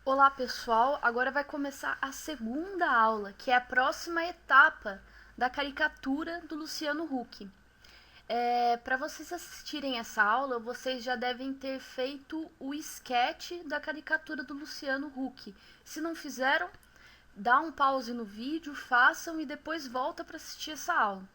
Olá pessoal, agora vai começar a segunda aula, que é a próxima etapa da caricatura do Luciano Huck. Para vocês assistirem essa aula, vocês já devem ter feito o sketch da caricatura do Luciano Huck. Se não fizeram, dá um pause no vídeo, façam e depois volta para assistir essa aula.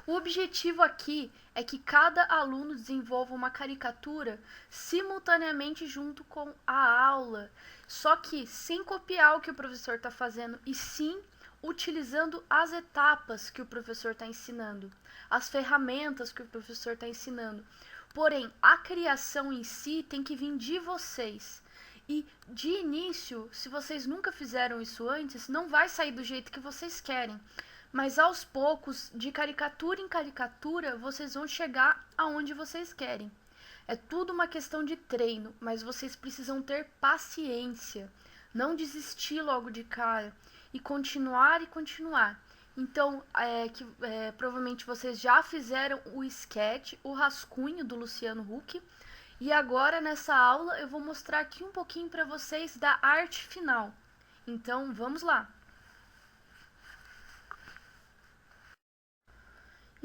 O objetivo aqui é que cada aluno desenvolva uma caricatura simultaneamente junto com a aula, só que sem copiar o que o professor está fazendo, e sim utilizando as etapas que o professor está ensinando, as ferramentas que o professor está ensinando. Porém, a criação em si tem que vir de vocês. E de início, se vocês nunca fizeram isso antes, não vai sair do jeito que vocês querem. Mas aos poucos, de caricatura em caricatura, vocês vão chegar aonde vocês querem. É tudo uma questão de treino, mas vocês precisam ter paciência, não desistir logo de cara e continuar e continuar. Então, provavelmente vocês já fizeram o sketch, o rascunho do Luciano Huck, e agora nessa aula eu vou mostrar aqui um pouquinho para vocês da arte final. Então, vamos lá!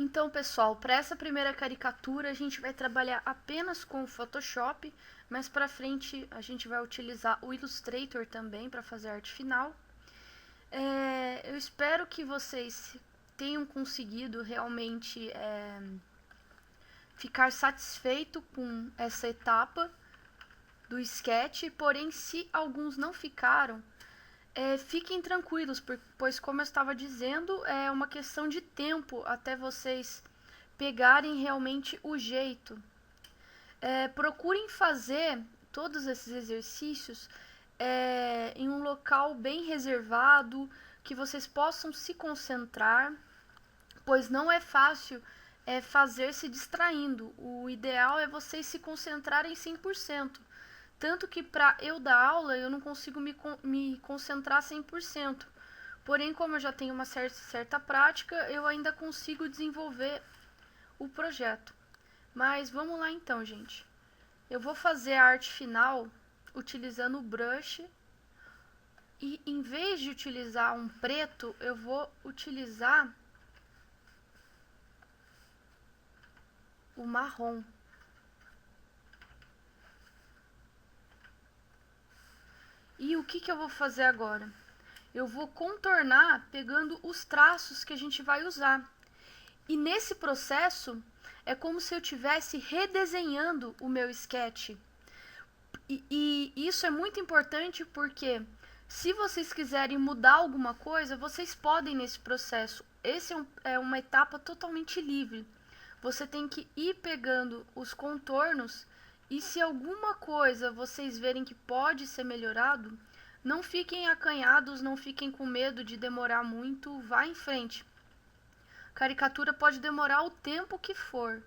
Então, pessoal, para essa primeira caricatura a gente vai trabalhar apenas com o Photoshop, mas para frente a gente vai utilizar o Illustrator também para fazer a arte final. Eu espero que vocês tenham conseguido realmente ficar satisfeito com essa etapa do sketch, porém se alguns não ficaram, fiquem tranquilos, pois como eu estava dizendo, é uma questão de tempo até vocês pegarem realmente o jeito. Procurem fazer todos esses exercícios em um local bem reservado, que vocês possam se concentrar, pois não é fácil fazer se distraindo. O ideal é vocês se concentrarem 100%. Tanto que para eu dar aula, eu não consigo me concentrar 100%. Porém, como eu já tenho uma certa prática, eu ainda consigo desenvolver o projeto. Mas vamos lá então, gente. Eu vou fazer a arte final utilizando o brush. E em vez de utilizar um preto, eu vou utilizar o marrom. E o que eu vou fazer agora? Eu vou contornar pegando os traços que a gente vai usar. E nesse processo, é como se eu estivesse redesenhando o meu sketch. E isso é muito importante porque se vocês quiserem mudar alguma coisa, vocês podem nesse processo. Esse é uma etapa totalmente livre. Você tem que ir pegando os contornos e se alguma coisa vocês verem que pode ser melhorado, não fiquem acanhados, não fiquem com medo de demorar muito, vá em frente. Caricatura pode demorar o tempo que for,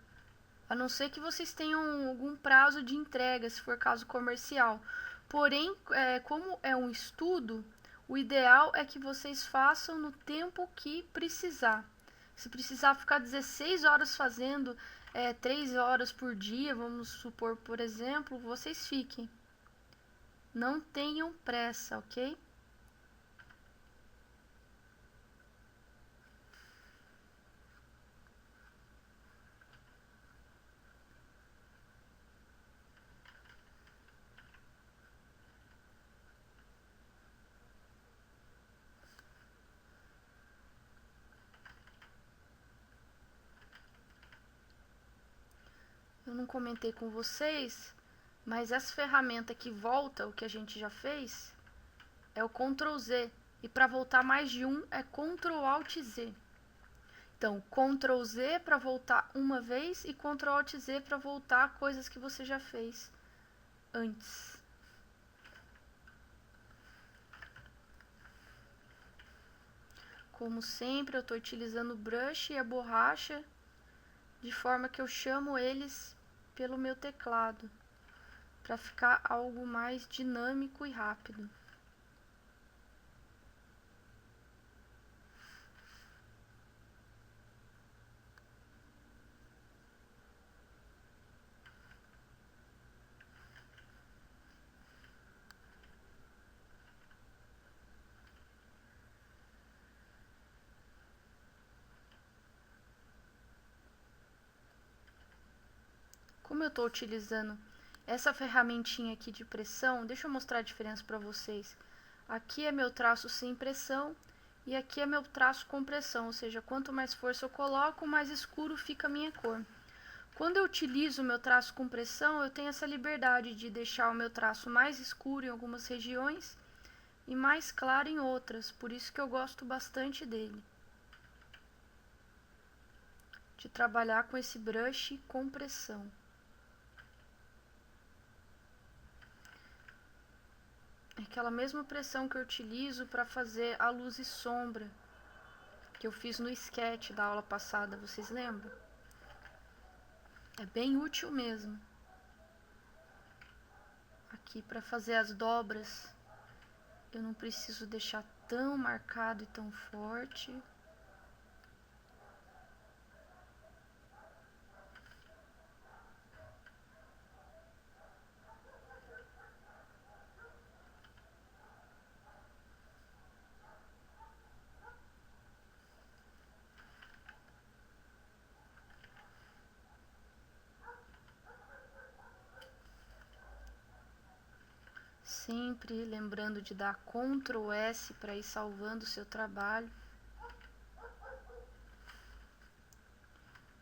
a não ser que vocês tenham algum prazo de entrega, se for caso comercial. Porém, como é um estudo, o ideal é que vocês façam no tempo que precisar. Se precisar ficar 16 horas fazendo 3 horas por dia, vamos supor, por exemplo, vocês fiquem. Não tenham pressa, ok? Eu não comentei com vocês, mas essa ferramenta que volta o que a gente já fez é o Ctrl Z. E para voltar mais de um é Ctrl Alt Z. Então, Ctrl Z para voltar uma vez e Ctrl Alt Z para voltar coisas que você já fez antes. Como sempre, eu estou utilizando o brush e a borracha de forma que eu chamo eles pelo meu teclado, para ficar algo mais dinâmico e rápido. como eu estou utilizando essa ferramentinha aqui de pressão, deixa eu mostrar a diferença para vocês. Aqui é meu traço sem pressão e aqui é meu traço com pressão, ou seja, quanto mais força eu coloco, mais escuro fica a minha cor. Quando eu utilizo o meu traço com pressão, eu tenho essa liberdade de deixar o meu traço mais escuro em algumas regiões e mais claro em outras, por isso que eu gosto bastante dele. De trabalhar com esse brush com pressão. É aquela mesma pressão que eu utilizo para fazer a luz e sombra, que eu fiz no sketch da aula passada, vocês lembram? É bem útil mesmo. Aqui para fazer as dobras, eu não preciso deixar tão marcado e tão forte. Sempre lembrando de dar Ctrl S para ir salvando o seu trabalho.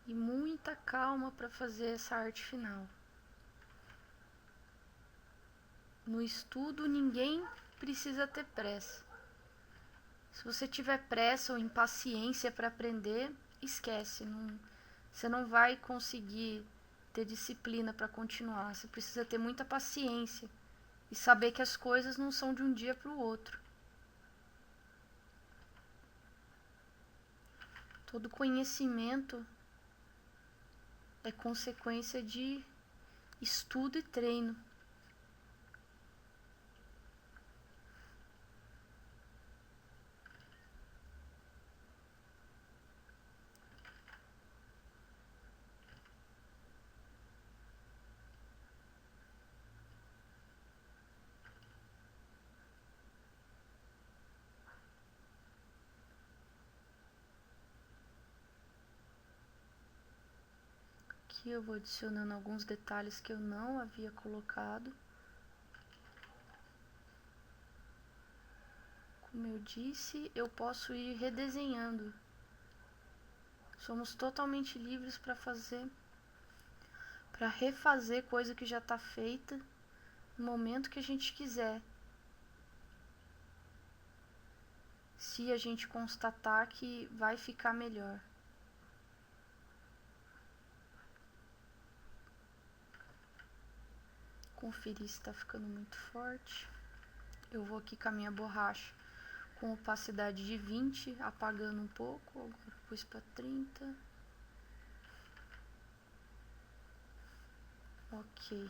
E muita calma para fazer essa arte final. No estudo, ninguém precisa ter pressa. Se você tiver pressa ou impaciência para aprender, esquece. Você não vai conseguir ter disciplina para continuar. Você precisa ter muita paciência e saber que as coisas não são de um dia para o outro. Todo conhecimento é consequência de estudo e treino. Aqui eu vou adicionando alguns detalhes que eu não havia colocado. Como eu disse, eu posso ir redesenhando. Somos totalmente livres para refazer coisa que já está feita no momento que a gente quiser. Se a gente constatar que vai ficar melhor. Conferir se está ficando muito forte. Eu vou aqui com a minha borracha com opacidade de 20, apagando um pouco. Agora pus para 30. Ok.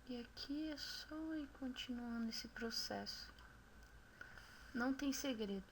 E aqui é só ir continuando esse processo. Não tem segredo.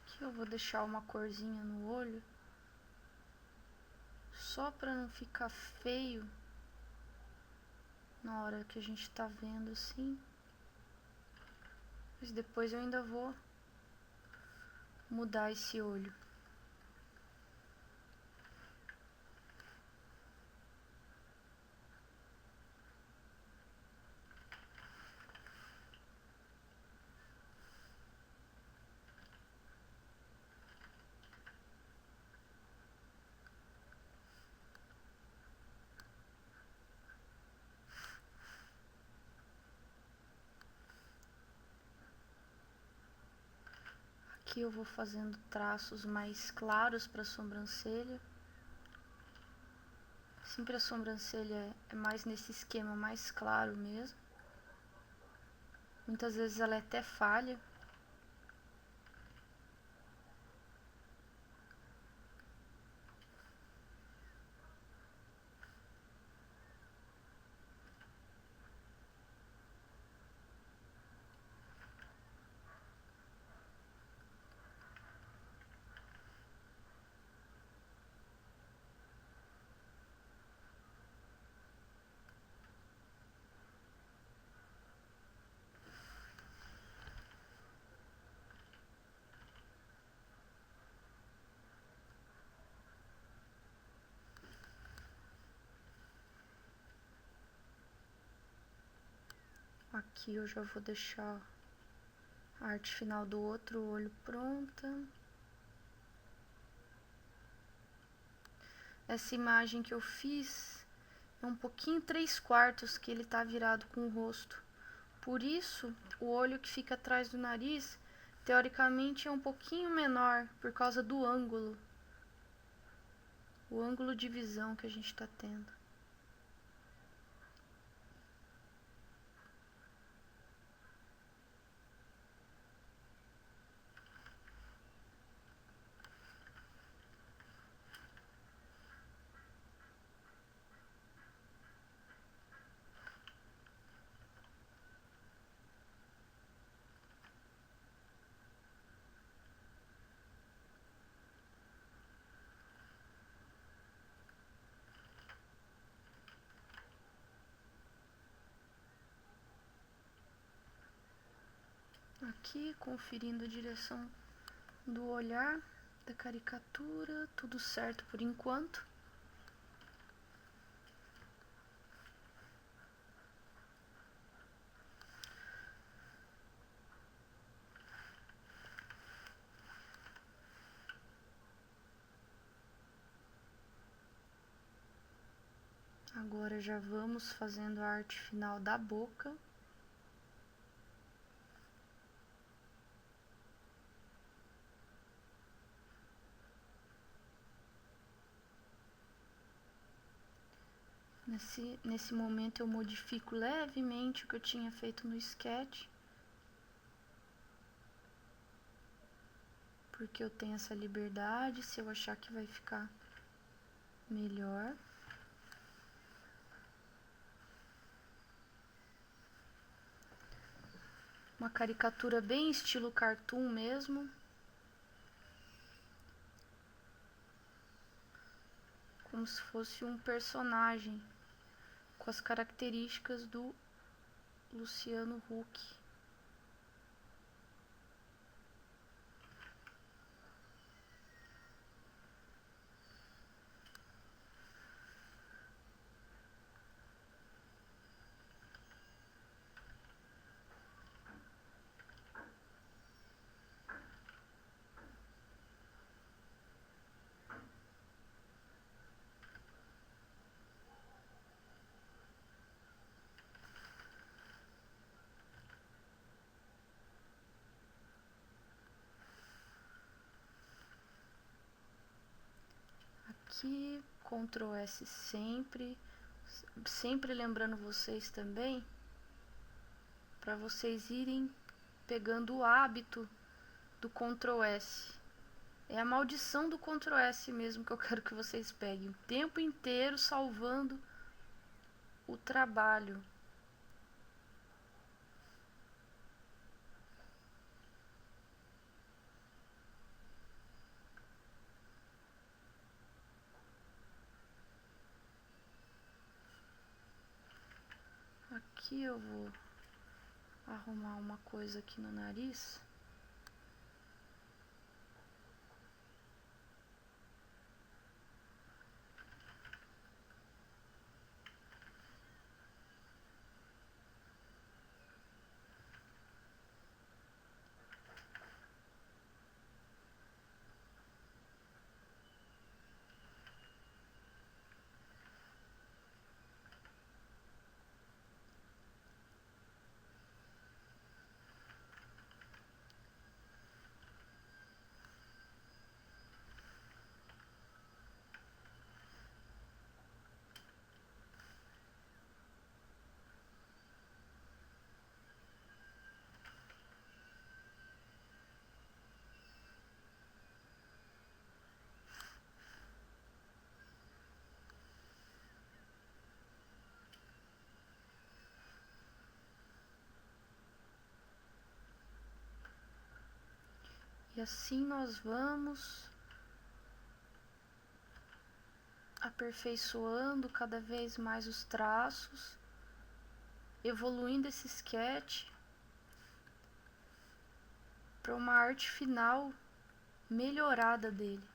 Aqui eu vou deixar uma corzinha no olho, só para não ficar feio na hora que a gente tá vendo assim. Mas depois eu ainda vou mudar esse olho. Aqui eu vou fazendo traços mais claros para a sobrancelha. Sempre a sobrancelha é mais nesse esquema mais claro mesmo. Muitas vezes ela é até falha. Aqui eu já vou deixar a arte final do outro olho pronta. Essa imagem que eu fiz é um pouquinho 3/4 que ele tá virado com o rosto. Por isso, o olho que fica atrás do nariz, teoricamente, é um pouquinho menor por causa do ângulo. O ângulo de visão que a gente tá tendo. Aqui, conferindo a direção do olhar, da caricatura, tudo certo por enquanto. Agora já vamos fazendo a arte final da boca. Nesse momento eu modifico levemente o que eu tinha feito no sketch. Porque eu tenho essa liberdade, se eu achar que vai ficar melhor. Uma caricatura bem estilo cartoon mesmo. Como se fosse um personagem com as características do Luciano Huck. Aqui, Ctrl S sempre. Sempre lembrando vocês também, para vocês irem pegando o hábito do Ctrl S. É a maldição do Ctrl S mesmo que eu quero que vocês peguem. O tempo inteiro salvando o trabalho. Aqui eu vou arrumar uma coisa aqui no nariz. E assim nós vamos aperfeiçoando cada vez mais os traços, evoluindo esse sketch para uma arte final melhorada dele.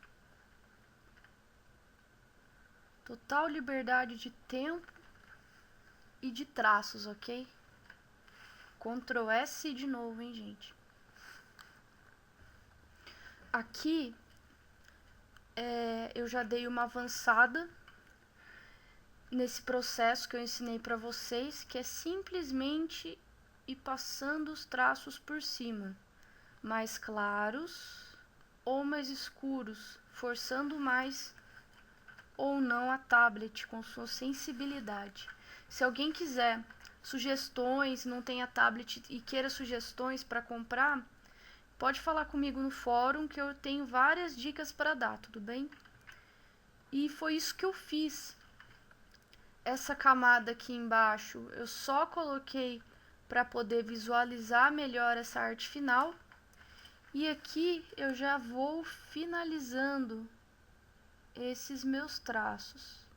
Total liberdade de tempo e de traços, ok? Ctrl S de novo, hein, gente? Aqui eu já dei uma avançada nesse processo que eu ensinei para vocês, que é simplesmente ir passando os traços por cima, mais claros ou mais escuros, forçando mais ou não a tablet com sua sensibilidade. Se alguém quiser sugestões, não tem a tablet e queira sugestões para comprar, pode falar comigo no fórum que eu tenho várias dicas para dar, tudo bem? E foi isso que eu fiz. Essa camada aqui embaixo eu só coloquei para poder visualizar melhor essa arte final. E aqui eu já vou finalizando esses meus traços.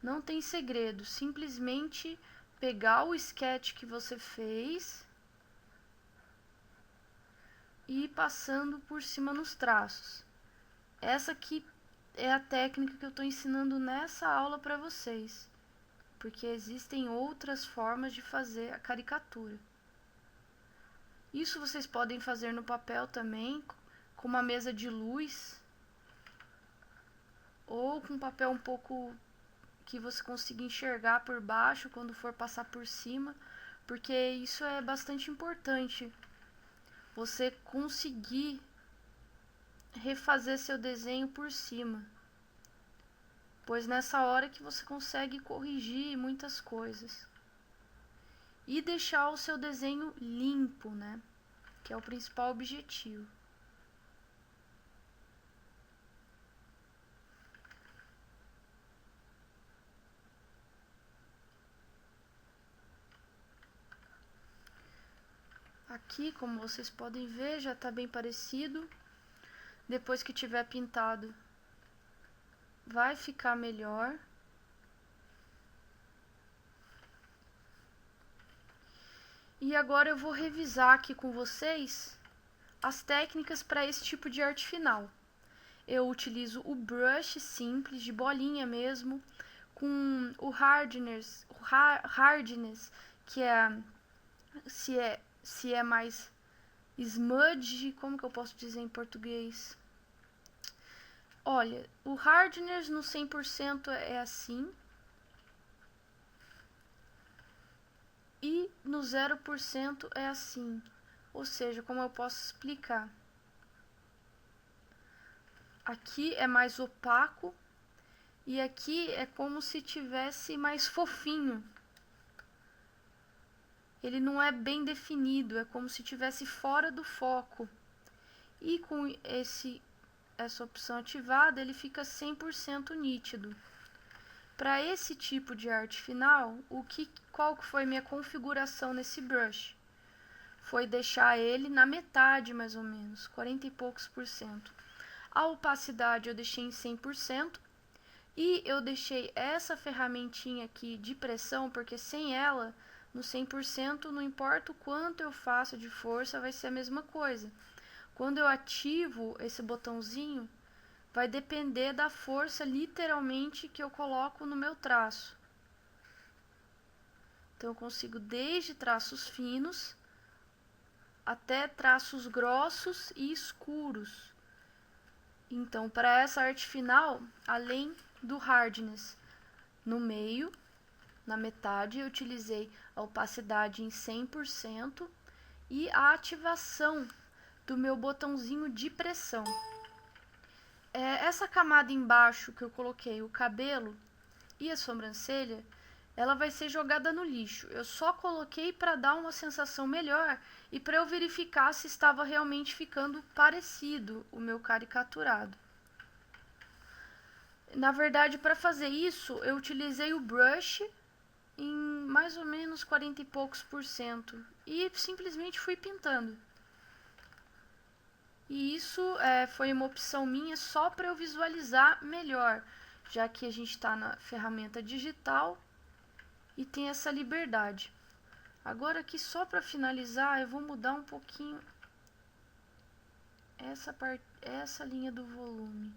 Não tem segredo, simplesmente pegar o sketch que você fez e ir passando por cima nos traços. Essa aqui é a técnica que eu estou ensinando nessa aula para vocês, porque existem outras formas de fazer a caricatura. Isso vocês podem fazer no papel também, com uma mesa de luz, ou com papel um pouco que você consiga enxergar por baixo quando for passar por cima, porque isso é bastante importante. Você conseguir refazer seu desenho por cima, pois nessa hora que você consegue corrigir muitas coisas e deixar o seu desenho limpo, né? Que é o principal objetivo. Aqui, como vocês podem ver, já está bem parecido. Depois que tiver pintado, vai ficar melhor. E agora eu vou revisar aqui com vocês as técnicas para esse tipo de arte final. Eu utilizo o brush simples, de bolinha mesmo, com o hardness, que é se é mais smudge, como que eu posso dizer em português? Olha, o hardness no 100% é assim, e no 0% é assim. Ou seja, como eu posso explicar? Aqui é mais opaco e aqui é como se tivesse mais fofinho. Ele não é bem definido, é como se tivesse fora do foco. E com essa opção ativada, ele fica 100% nítido. Para esse tipo de arte final, qual que foi minha configuração nesse brush? Foi deixar ele na metade, mais ou menos, 40 e poucos por cento. A opacidade eu deixei em 100%, e eu deixei essa ferramentinha aqui de pressão, porque sem ela, no 100%, não importa o quanto eu faço de força, vai ser a mesma coisa. Quando eu ativo esse botãozinho, vai depender da força, literalmente, que eu coloco no meu traço. Então, eu consigo desde traços finos até traços grossos e escuros. Então, para essa arte final, além do hardness no meio, na metade, eu utilizei a opacidade em 100% e a ativação do meu botãozinho de pressão. Essa camada embaixo que eu coloquei, o cabelo e a sobrancelha, ela vai ser jogada no lixo. Eu só coloquei para dar uma sensação melhor e para eu verificar se estava realmente ficando parecido o meu caricaturado. Na verdade, para fazer isso, eu utilizei o brush mais ou menos 40 e poucos por cento. E simplesmente fui pintando. E isso foi uma opção minha só para eu visualizar melhor, já que a gente está na ferramenta digital e tem essa liberdade. Agora aqui só para finalizar, eu vou mudar um pouquinho essa linha do volume.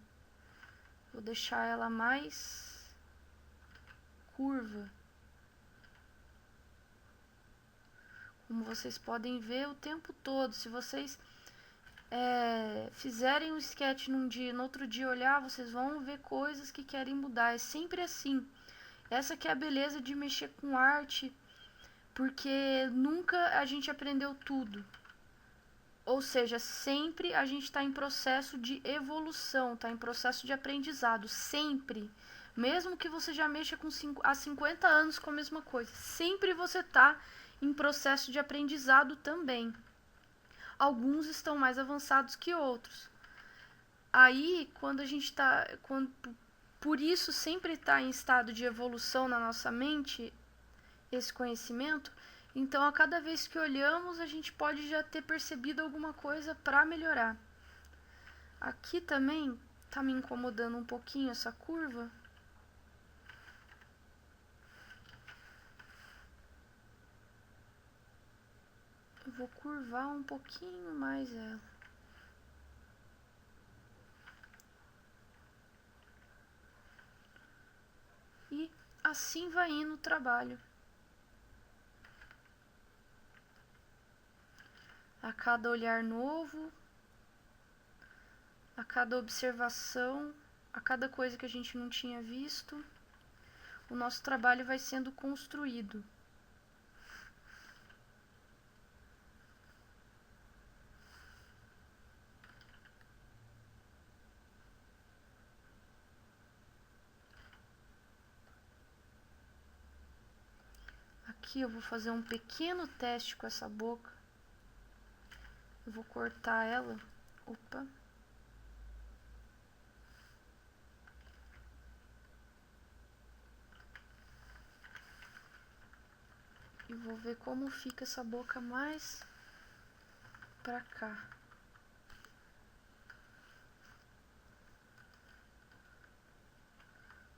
Vou deixar ela mais curva. Como vocês podem ver o tempo todo, se vocês fizerem um sketch num dia, no outro dia olhar, vocês vão ver coisas que querem mudar. É sempre assim. Essa que é a beleza de mexer com arte, porque nunca a gente aprendeu tudo. Ou seja, sempre a gente está em processo de evolução, está em processo de aprendizado, sempre. Mesmo que você já mexa há 50 anos com a mesma coisa, sempre você está em processo de aprendizado também. Alguns estão mais avançados que outros. Aí, quando a gente está... Por isso, sempre está em estado de evolução na nossa mente, esse conhecimento. Então, a cada vez que olhamos, a gente pode já ter percebido alguma coisa para melhorar. Aqui também está me incomodando um pouquinho essa curva. Eu vou curvar um pouquinho mais ela. E assim vai indo o trabalho. A cada olhar novo, a cada observação, a cada coisa que a gente não tinha visto, o nosso trabalho vai sendo construído. Aqui eu vou fazer um pequeno teste com essa boca. Eu vou cortar ela. Opa. E vou ver como fica essa boca mais pra cá.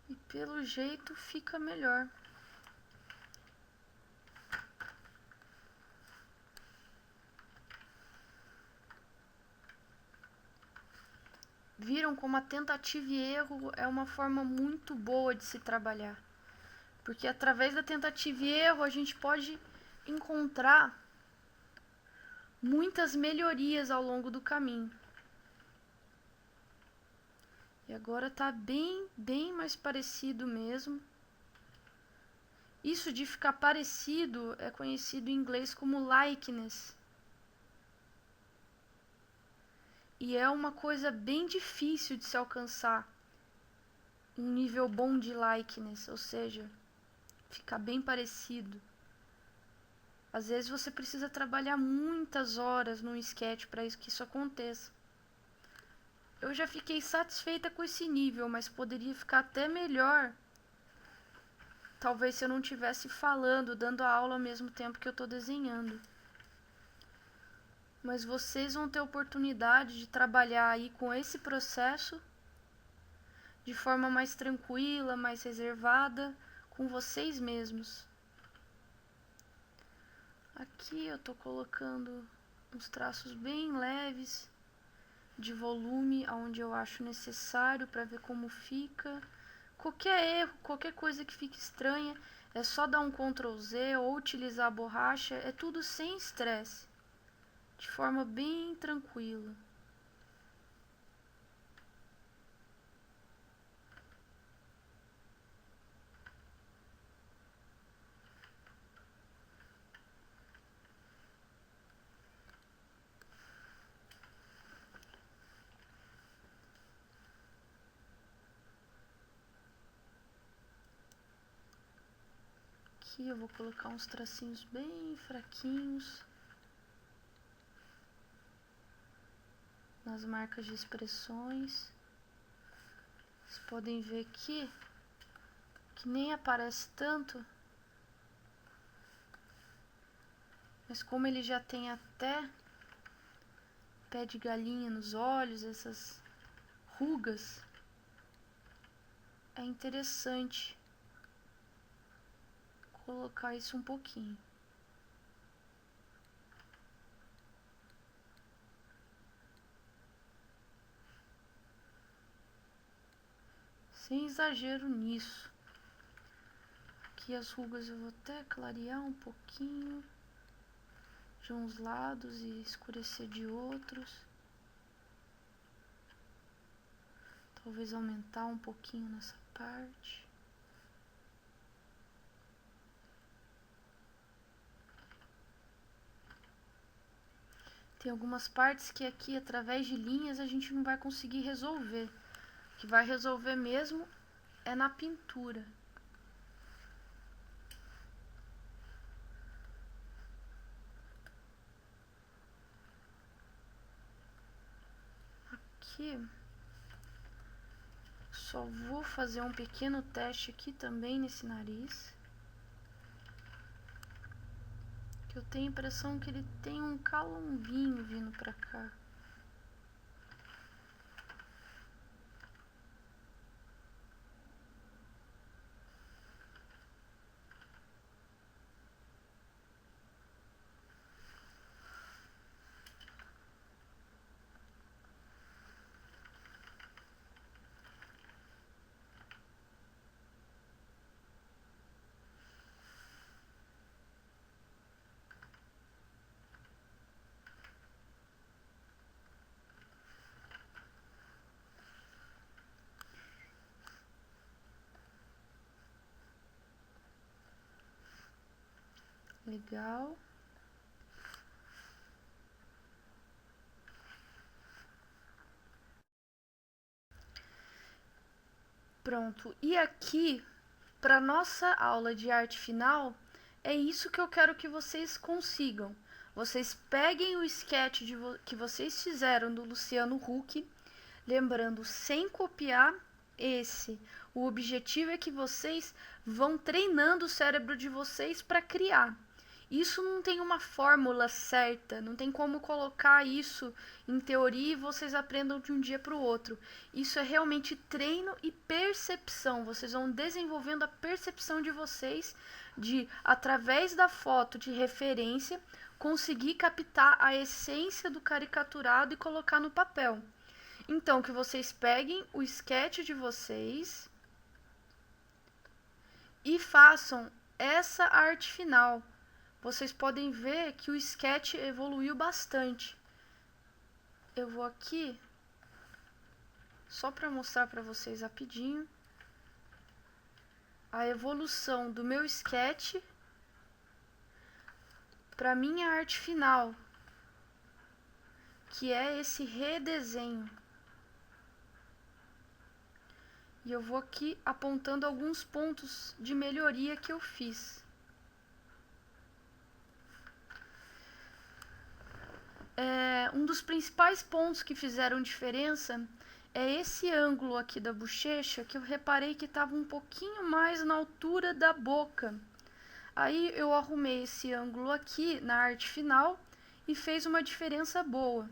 E pelo jeito fica melhor. Viram como a tentativa e erro é uma forma muito boa de se trabalhar. Porque através da tentativa e erro a gente pode encontrar muitas melhorias ao longo do caminho. E agora tá bem mais parecido mesmo. Isso de ficar parecido é conhecido em inglês como likeness. E é uma coisa bem difícil de se alcançar. Um nível bom de likeness, ou seja, ficar bem parecido. Às vezes você precisa trabalhar muitas horas num sketch para que isso aconteça. Eu já fiquei satisfeita com esse nível, mas poderia ficar até melhor. Talvez se eu não estivesse falando, dando a aula ao mesmo tempo que eu estou desenhando. Mas vocês vão ter oportunidade de trabalhar aí com esse processo de forma mais tranquila, mais reservada, com vocês mesmos. Aqui eu tô colocando uns traços bem leves de volume aonde eu acho necessário para ver como fica. Qualquer erro, qualquer coisa que fique estranha, é só dar um Ctrl Z ou utilizar a borracha, é tudo sem estresse, de forma bem tranquila. Aqui eu vou colocar uns tracinhos bem fraquinhos nas marcas de expressões. Vocês podem ver aqui que nem aparece tanto, Mas como ele já tem até pé de galinha nos olhos, essas rugas, é interessante colocar isso um pouquinho. Sem exagero nisso. Aqui as rugas eu vou até clarear um pouquinho de uns lados e escurecer de outros. Talvez aumentar um pouquinho nessa parte. Tem algumas partes que aqui, através de linhas, a gente não vai conseguir resolver. O que vai resolver mesmo é na pintura. Aqui, só vou fazer um pequeno teste aqui também nesse nariz. Que eu tenho a impressão que ele tem um calombinho vindo pra cá. Legal. Pronto. E aqui, para nossa aula de arte final, é isso que eu quero que vocês consigam. Vocês peguem o sketch que vocês fizeram do Luciano Huck, lembrando, sem copiar esse. O objetivo é que vocês vão treinando o cérebro de vocês para criar. Isso não tem uma fórmula certa, não tem como colocar isso em teoria e vocês aprendam de um dia para o outro. Isso é realmente treino e percepção. Vocês vão desenvolvendo a percepção de vocês de, através da foto de referência, conseguir captar a essência do caricaturado e colocar no papel. Então, que vocês peguem o sketch de vocês e façam essa arte final. Vocês podem ver que o sketch evoluiu bastante. Eu vou aqui, só para mostrar para vocês rapidinho, a evolução do meu sketch para minha arte final, que é esse redesenho. E eu vou aqui apontando alguns pontos de melhoria que eu fiz. Um dos principais pontos que fizeram diferença é esse ângulo aqui da bochecha, que eu reparei que estava um pouquinho mais na altura da boca. Aí eu arrumei esse ângulo aqui na arte final e fez uma diferença boa.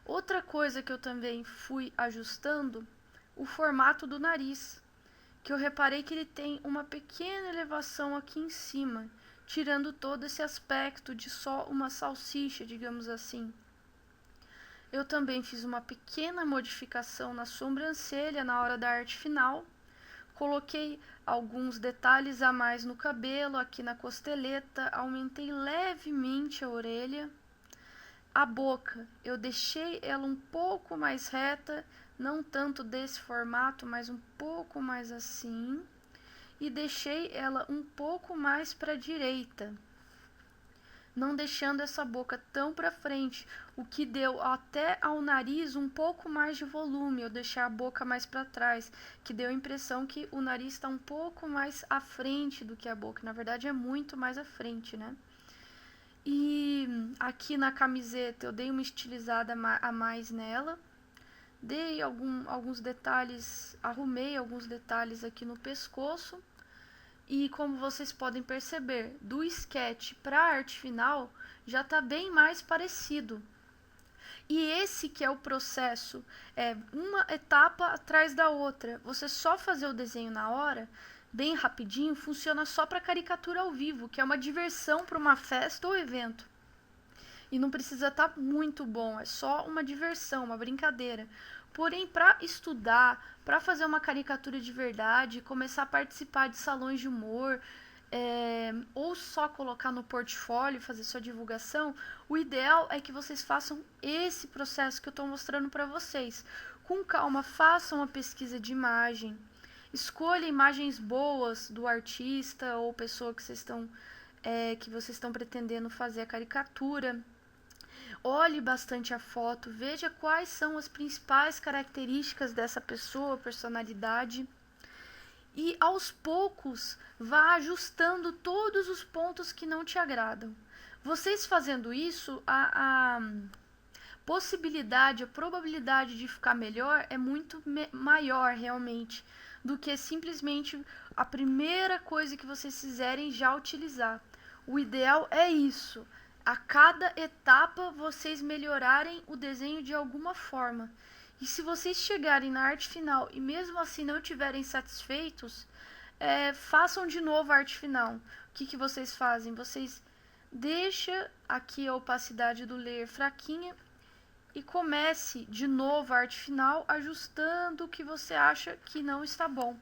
Outra coisa que eu também fui ajustando, o formato do nariz, que eu reparei que ele tem uma pequena elevação aqui em cima, tirando todo esse aspecto de só uma salsicha, digamos assim. Eu também fiz uma pequena modificação na sobrancelha na hora da arte final. Coloquei alguns detalhes a mais no cabelo, aqui na costeleta, aumentei levemente a orelha. A boca, eu deixei ela um pouco mais reta, não tanto desse formato, mas um pouco mais assim. E deixei ela um pouco mais para a direita, não deixando essa boca tão para frente, o que deu até ao nariz um pouco mais de volume. Eu deixei a boca mais para trás, que deu a impressão que o nariz está um pouco mais à frente do que a boca. Na verdade é muito mais à frente, né? E aqui na camiseta eu dei uma estilizada a mais nela, dei alguns detalhes, arrumei alguns detalhes aqui no pescoço. E como vocês podem perceber, do sketch para a arte final já está bem mais parecido. E esse que é o processo, é uma etapa atrás da outra. Você só fazer o desenho na hora, bem rapidinho, funciona só para caricatura ao vivo, que é uma diversão para uma festa ou evento. E não precisa estar muito bom, é só uma diversão, uma brincadeira. Porém, para estudar, para fazer uma caricatura de verdade, começar a participar de salões de humor, ou só colocar no portfólio, fazer sua divulgação, o ideal é que vocês façam esse processo que eu estou mostrando para vocês. Com calma, façam uma pesquisa de imagem, escolha imagens boas do artista ou pessoa que vocês estão pretendendo fazer a caricatura. Olhe bastante a foto, veja quais são as principais características dessa pessoa, personalidade. E aos poucos vá ajustando todos os pontos que não te agradam. Vocês fazendo isso, a possibilidade, a probabilidade de ficar melhor é muito maior realmente do que simplesmente a primeira coisa que vocês fizerem já utilizar. O ideal é isso. A cada etapa vocês melhorarem o desenho de alguma forma. E se vocês chegarem na arte final e mesmo assim não estiverem satisfeitos, façam de novo a arte final. O que vocês fazem? Vocês deixam aqui a opacidade do layer fraquinha e comece de novo a arte final, ajustando o que você acha que não está bom.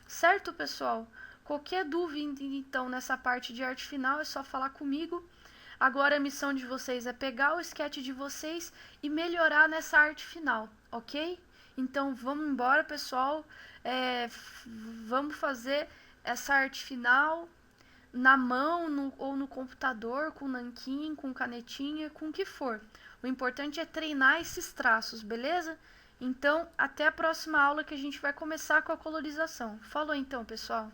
Certo, pessoal? Qualquer dúvida, então, nessa parte de arte final, é só falar comigo. Agora a missão de vocês é pegar o sketch de vocês e melhorar nessa arte final, ok? Então vamos embora, pessoal. Vamos fazer essa arte final na mão ou no computador, com nanquim, com canetinha, com o que for. O importante é treinar esses traços, beleza? Então, até a próxima aula que a gente vai começar com a colorização. Falou então, pessoal!